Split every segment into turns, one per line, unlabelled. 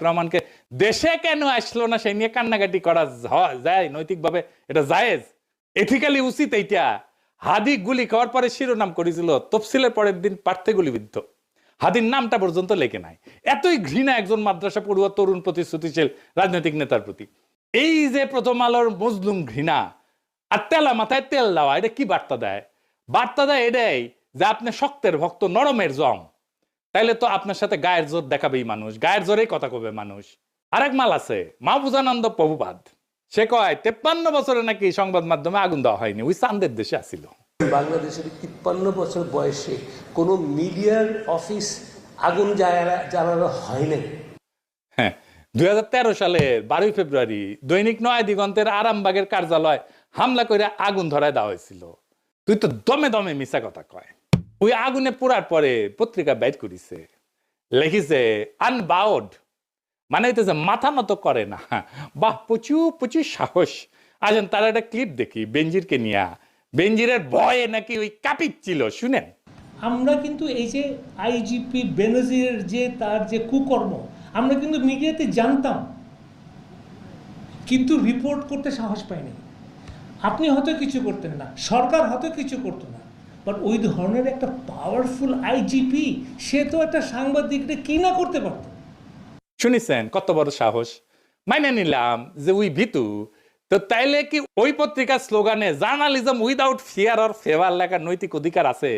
রহমানকে দেশে কেন আসলো না সেই নিয়ে কান্নাকাটি করা যায় নৈতিকভাবে? এটা জায়েজ, এথিক্যালি উচিত এইটা? হাদি গুলি খাওয়ার পরে শিরোনাম করেছিল তফসিলের পরের দিন পার্থে গুলিবিদ্ধ, হাদির নামটা পর্যন্ত লেখে নাই। এতই ঘৃণা একজন মাদ্রাসা পড়ুয়া তরুণ প্রতিশ্রুতিশীল রাজনৈতিক নেতার প্রতি। এই যে প্রথম আলোর মজলুম ঘৃণা আর তেলা মাথায় তেল দেওয়া, এটা কি বার্তা দেয়? বার্তা দেয় এটাই যে আপনি শক্তের ভক্ত, নরমের জম, তাইলে তো আপনার সাথে গায়ের জোর দেখাবেই মানুষ, গায়ের জোরেই কথা কবে মানুষ। আরেক মাল আছে মাহফুজানন্দ প্রভুপাদ, সে কয় 53 বছরে নাকি সংবাদ মাধ্যমে আগুন দেওয়া হয়নি, ওই চান্দের দেশে আসিল।
বাংলাদেশের 53 বছর বয়সে কোনো মিডিয়ার অফিস আগুন জ্বালানো হয় না।
হ্যাঁ, 2013 সালের 12 ফেব্রুয়ারি দৈনিক নয়া দিগন্তের আরামবাগের কার্যালয় হামলা করে আগুন ধরায় দেওয়া হয়েছিল। তুই তো দমে দমে মিশা কথা কয়। ওই আগুনে পোড়ার পরে পত্রিকা বাইর করিছে, লিখিছে আনবাউড, মানে হইতেছে মাথা নত করে না। বাহ, প্রচুর প্রচুর সাহস। আসেন তার একটা ক্লিপ দেখি বেনজিরকে নিয়ে। বেনজিরের ভয়ে নাকি ওই কাঁপিচ্ছিল, শুনেন।
আমরা কিন্তু এই যে আইজিপি বেনজিরের যে তার যে কুকর্ম আমরা কিন্তু মিডিয়াতে জানতাম, কিন্তু রিপোর্ট করতে সাহস পাইনি। আপনি হয়তো কিছু করতেন না, সরকার হয়তো কিছু করতো না, বাট ওই ধরনের একটা পাওয়ারফুল আইজিপি সে তো একটা সাংবাদিককে কি না করতে পারত।
শুনিছেন কত বড় সাহস? মাইনে নিলাম যে ওই ভিতু, তো তাইলে কি ওই পত্রিকার স্লোগানে journalism without fear or favour লেখার নৈতিক অধিকার আছে?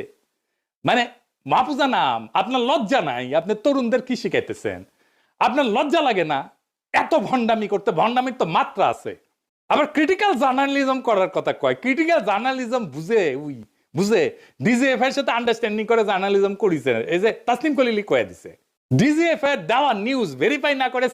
মানে মাহফুজা নাম, আপনার লজ্জা নাই? আপনি তরুণদের কি শিখাইতেছেন? আপনার লজ্জা লাগে না এত ভণ্ডামি করতে? ভণ্ডামির তো মাত্রা আছে। আবার ক্রিটিক্যাল জার্নালিজম করার কথা কয়। ক্রিটিক্যাল জার্নালিজম বুঝে ডিজিএফ এর সাথে আন্ডারস্ট্যান্ডিং করে জার্নালিজম করিছে। এই যে তাসনিম কলিলি কয়ে দিছে, ডিজিএফ এর দেওয়া নিউজ ভেরিফাই না করে